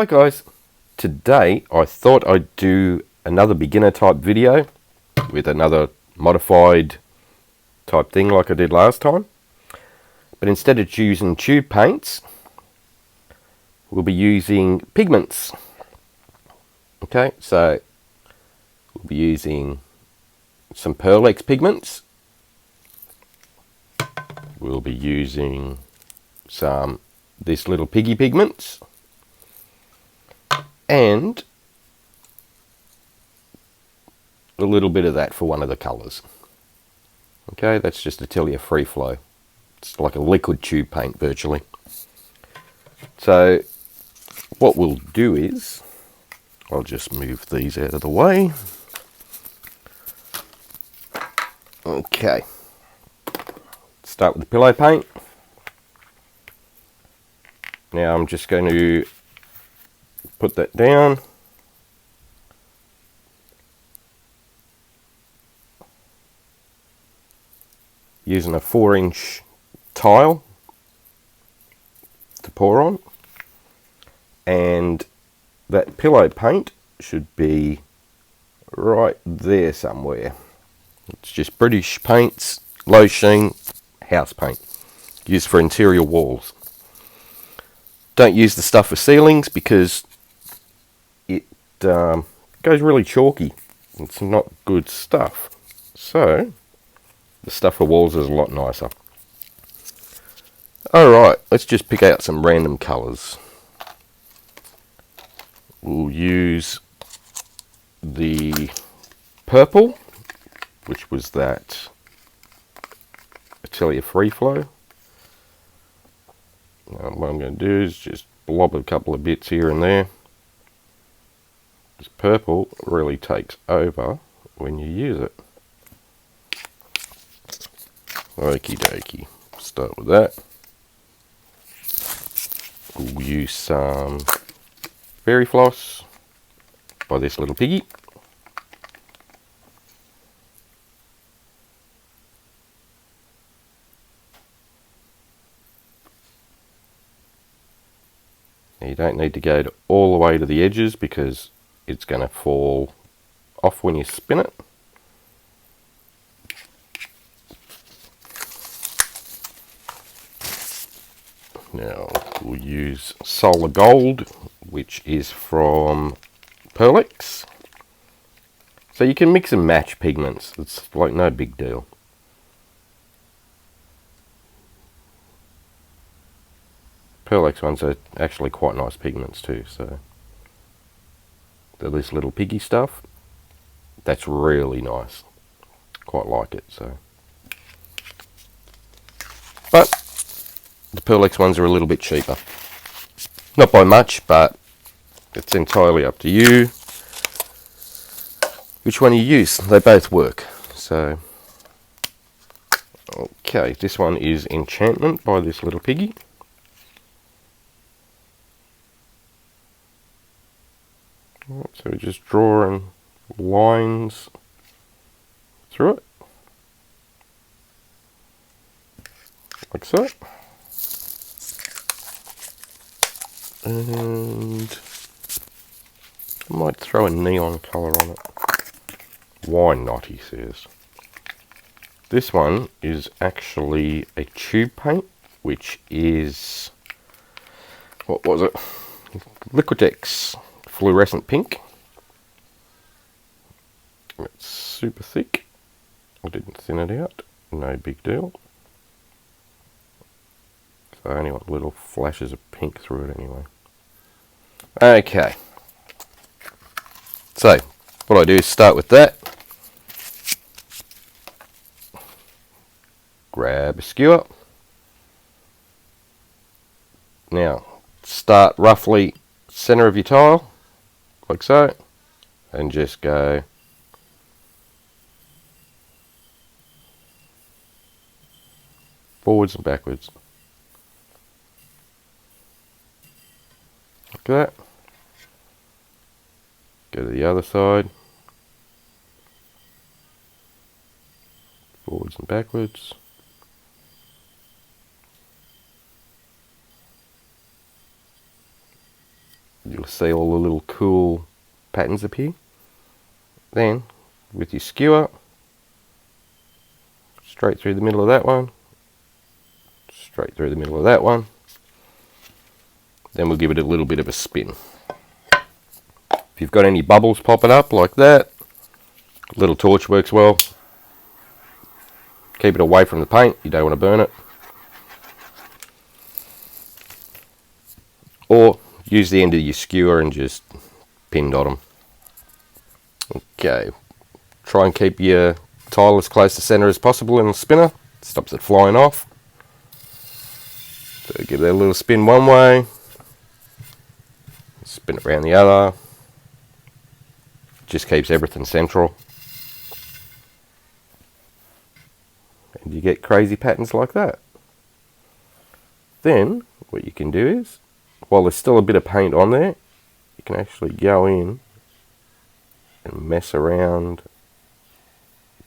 Hi guys, today I thought I'd do another beginner type video with another modified type thing like I did last time, but instead of using tube paints we'll be using pigments. Okay, so we'll be using some Pearl pigments, we'll be using some this little piggy pigments, and a little bit of that for one of the colours. Okay, that's just to tell you free flow. It's like a liquid tube paint virtually. So what we'll do is, I'll just move these out of the way. Okay, start with the pillow paint. Now I'm just going to put that down. Using a 4-inch tile to pour on, and that pillow paint should be right there somewhere. It's just British Paints low sheen house paint used for interior walls. Don't use the stuff for ceilings because it goes really chalky. It's not good stuff. So the stuff for walls is a lot nicer. Alright, let's just pick out some random colours. We'll use the purple, which was that Atelier Free Flow. Now what I'm going to do is just blob a couple of bits here and there. This purple really takes over when you use it. Okie dokie, start with that. We'll use some fairy floss by this little piggy. Now you don't need to go all the way to the edges because it's going to fall off when you spin it. Now we'll use Solar Gold, which is from Pearl. So you can mix and match pigments. It's like no big deal. Pearl ones are actually quite nice pigments too. So this little piggy stuff, that's really nice. Quite like it. So, but the Pearl ones are a little bit cheaper. Not by much, but it's entirely up to you which one you use. They both work. So, okay, this one is Enchantment by this little piggy. So we're just drawing lines through it, like so. And I might throw a neon colour on it. Why not, he says. This one is actually a tube paint, which is, what was it? Liquitex Fluorescent Pink. It's super thick. I didn't thin it out. No big deal. So I only want little flashes of pink through it anyway. Okay. So what I do is start with that. Grab a skewer. Now start roughly center of your tile, like so, and just go forwards and backwards. Like that. Go to the other side. Forwards and backwards. You'll see all the little cool patterns appear. Then, with your skewer, straight through the middle of that one, straight through the middle of that one. Then we'll give it a little bit of a spin. If you've got any bubbles popping up like that, a little torch works well. Keep it away from the paint, you don't want to burn it. Or use the end of your skewer and just pin dot them. Okay, try and keep your tile as close to center as possible in the spinner. Stops it flying off. So give that a little spin one way, spin it around the other. Just keeps everything central. And you get crazy patterns like that. Then what you can do is, while there's still a bit of paint on there, you can actually go in and mess around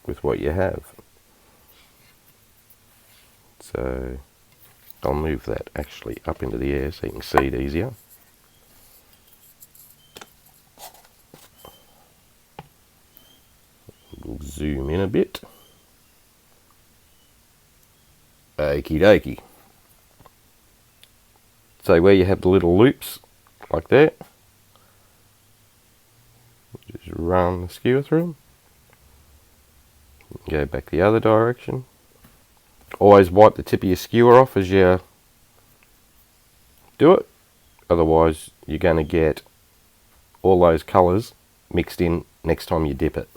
with what you have. So I'll move that actually up into the air so you can see it easier. We'll zoom in a bit. Okie dokie. So where you have the little loops like that, just run the skewer through them. Go back the other direction. Always wipe the tip of your skewer off as you do it, otherwise you're going to get all those colours mixed in next time you dip it,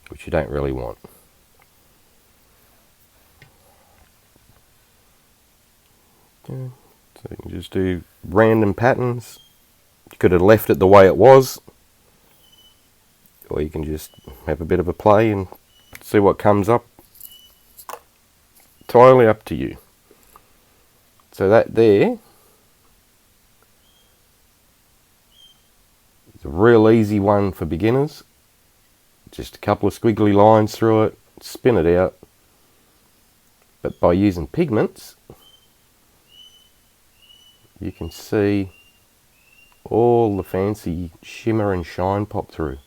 which you don't really want. Okay. So you can just do random patterns. You could have left it the way it was, or you can just have a bit of a play and see what comes up. Entirely up to you. So that there is a real easy one for beginners. Just a couple of squiggly lines through it, spin it out. But by using pigments, you can see all the fancy shimmer and shine pop through.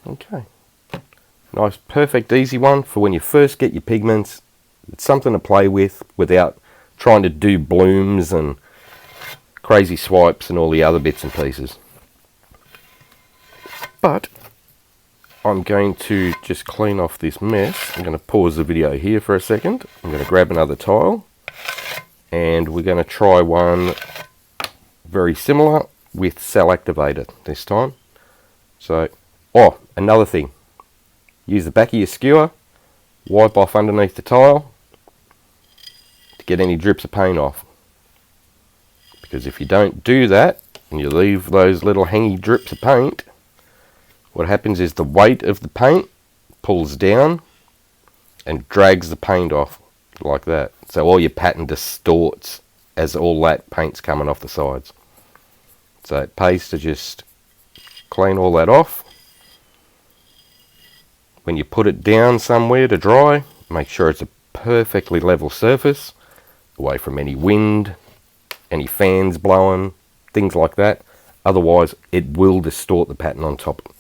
Okay, nice, perfect, easy one for when you first get your pigments. It's something to play with without trying to do blooms and crazy swipes and all the other bits and pieces. But I'm going to just clean off this mess. I'm going to pause the video here for a second. I'm going to grab another tile and we're going to try one very similar with cell activator this time. So, oh, another thing. Use the back of your skewer, wipe off underneath the tile to get any drips of paint off. Because if you don't do that and you leave those little hangy drips of paint, what happens is the weight of the paint pulls down and drags the paint off like that. So all your pattern distorts as all that paint's coming off the sides. So it pays to just clean all that off. When you put it down somewhere to dry, make sure it's a perfectly level surface, away from any wind, any fans blowing, things like that. Otherwise, it will distort the pattern on top.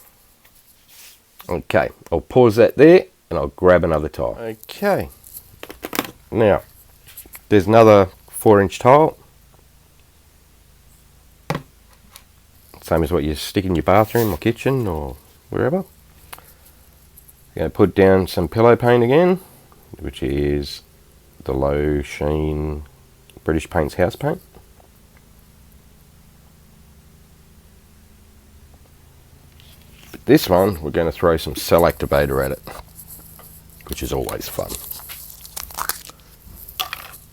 Okay, I'll pause that there and I'll grab another tile. Okay, now there's another 4-inch tile. Same as what you stick in your bathroom or kitchen or wherever. I'm going to put down some pillow paint again, which is the low sheen British Paints house paint. But this one we're going to throw some cell activator at it, which is always fun.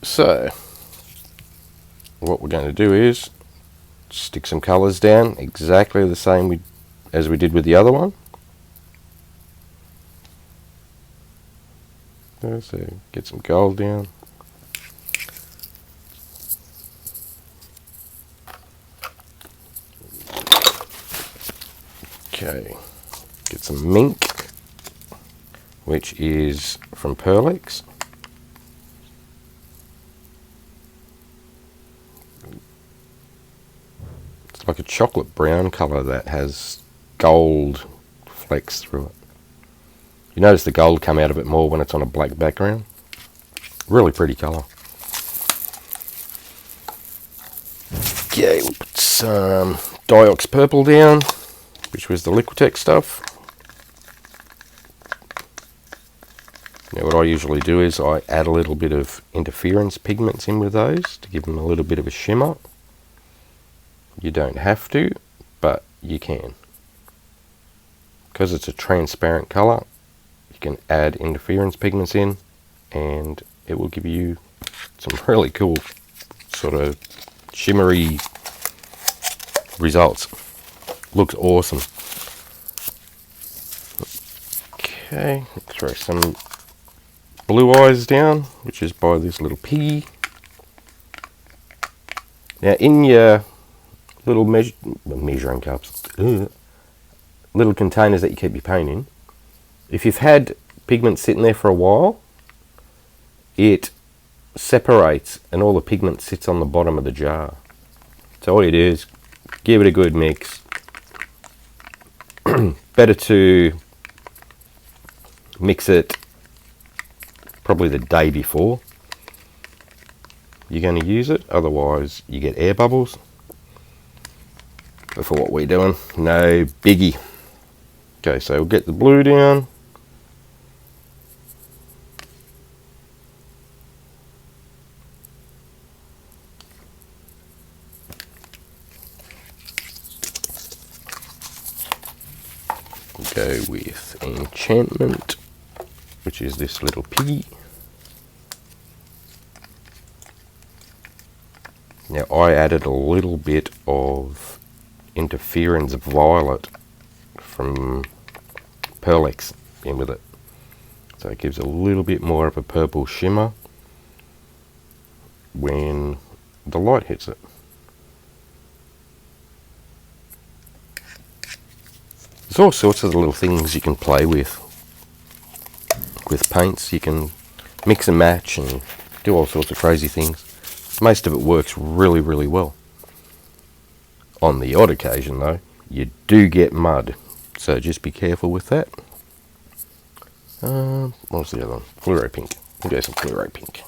So what we're going to do is stick some colours down exactly the same as we did with the other one. So get some gold down. Okay, get some mink. which is from Pearlex. It's like a chocolate brown colour that has gold flecks through it. You notice the gold come out of it more when it's on a black background. Really pretty colour. Okay, we'll put some Diox purple down, which was the Liquitex stuff. Now what I usually do is I add a little bit of interference pigments in with those to give them a little bit of a shimmer. You don't have to, but you can. Because it's a transparent colour, you can add interference pigments in and it will give you some really cool sort of shimmery results. Looks awesome. Okay, throw some blue eyes down, which is by this little piggy. Now in your little measuring cups, little containers that you keep your paint in, if you've had pigment sitting there for a while, it separates and all the pigment sits on the bottom of the jar. So all you do is give it a good mix. Better to mix it probably the day before you're going to use it, otherwise you get air bubbles. But for what we're doing, no biggie. Okay, so we'll get the blue down. We'll go with enchantment, which is this little piggy. Now I added a little bit of interference violet from Pearlex in with it, so it gives a little bit more of a purple shimmer when the light hits it. There's all sorts of little things you can play with paints. You can mix and match and do all sorts of crazy things. Most of it works really, really well. On the odd occasion though, you do get mud, so just be careful with that. What's the other one? Fluoro pink. We'll go some fluoro pink.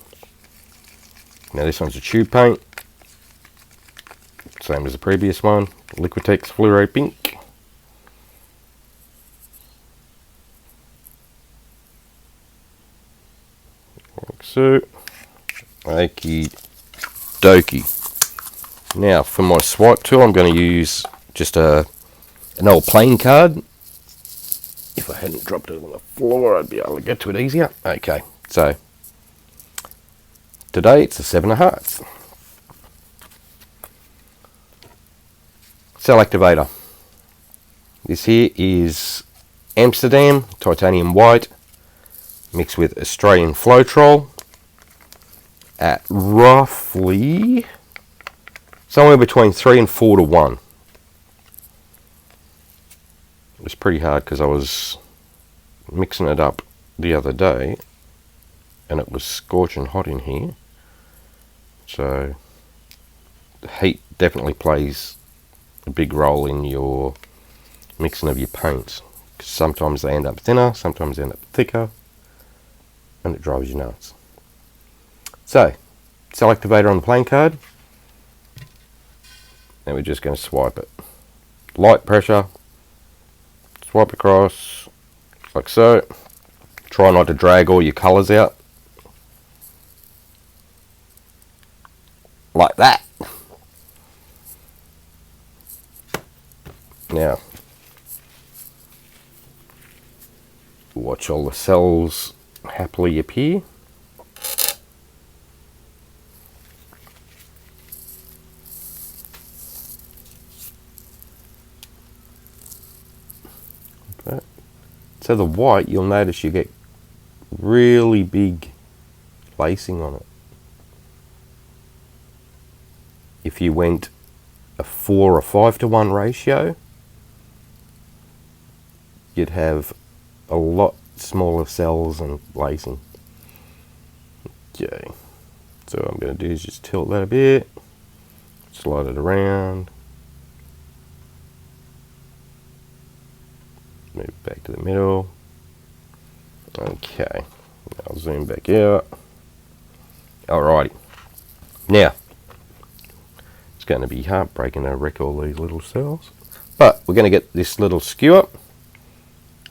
Now this one's a tube paint, same as the previous one, Liquitex fluoro pink. Like so. Okie dokie. Now for my swipe tool, I'm going to use just an old playing card. If I hadn't dropped it on the floor, I'd be able to get to it easier. Okay, so today it's the 7 of Hearts. Cell Activator. This here is Amsterdam titanium white mixed with Australian Floetrol at roughly somewhere between 3 and 4 to 1. It was pretty hard because I was mixing it up the other day and it was scorching hot in here. So the heat definitely plays a big role in your mixing of your paints. 'Cause sometimes they end up thinner, sometimes they end up thicker, and it drives you nuts. So, Cell Activator on the playing card. And we're just going to swipe it. Light pressure. Swipe across, like so. Try not to drag all your colours out. Like that. Now, watch all the cells happily appear. So the white, you'll notice you get really big lacing on it. If you went a 4 or 5 to 1 ratio, you'd have a lot smaller cells and lacing. Okay, so what I'm going to do is just tilt that a bit, slide it around, move it back to the middle. Okay, I'll zoom back out. Alrighty, now it's going to be heartbreaking to wreck all these little cells, but we're going to get this little skewer.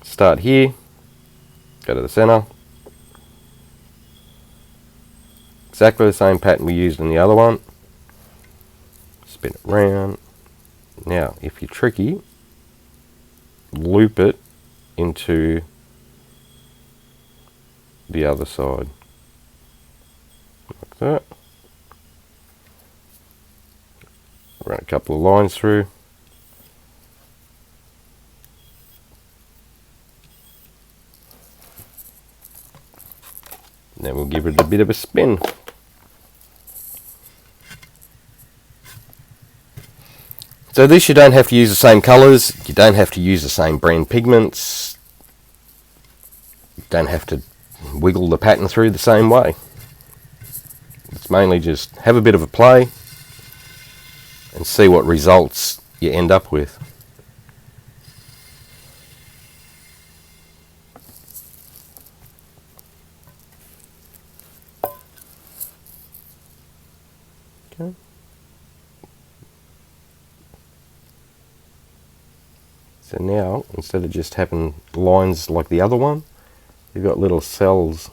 Start here, go to the center. Exactly the same pattern we used in the other one. Spin it round. Now, if you're tricky, loop it into the other side. Like that. Run a couple of lines through. Then we'll give it a bit of a spin. So this, you don't have to use the same colours, you don't have to use the same brand pigments, you don't have to wiggle the pattern through the same way. It's mainly just have a bit of a play and see what results you end up with. Okay. So now, instead of just having lines like the other one, you've got little cells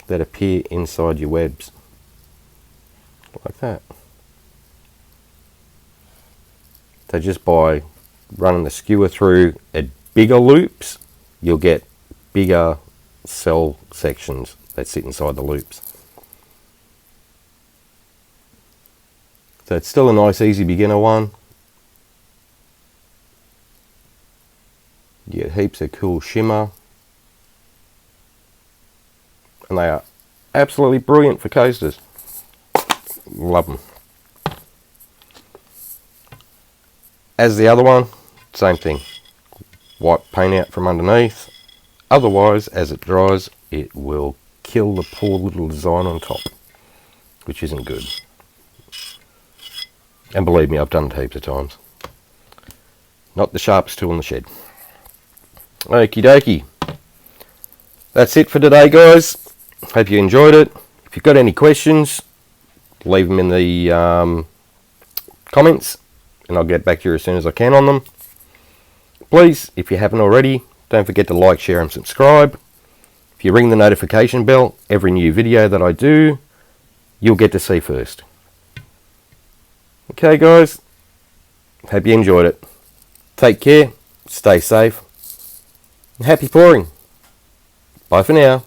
that appear inside your webs. Like that. So just by running the skewer through at bigger loops, you'll get bigger cell sections that sit inside the loops. So it's still a nice, easy beginner one. You get heaps of cool shimmer, and they are absolutely brilliant for coasters. Love them. As the other one, same thing. Wipe paint out from underneath. Otherwise, as it dries, it will kill the poor little design on top, which isn't good. And believe me, I've done it heaps of times. Not the sharpest tool in the shed. Okie dokie. That's it for today, guys. Hope you enjoyed it. If you've got any questions, leave them in the comments, and I'll get back to you as soon as I can on them. Please, if you haven't already, don't forget to like, share and subscribe. If you ring the notification bell, every new video that I do, you'll get to see first. Okay, guys. Hope you enjoyed it. Take care, stay safe, and happy pouring. Bye for now.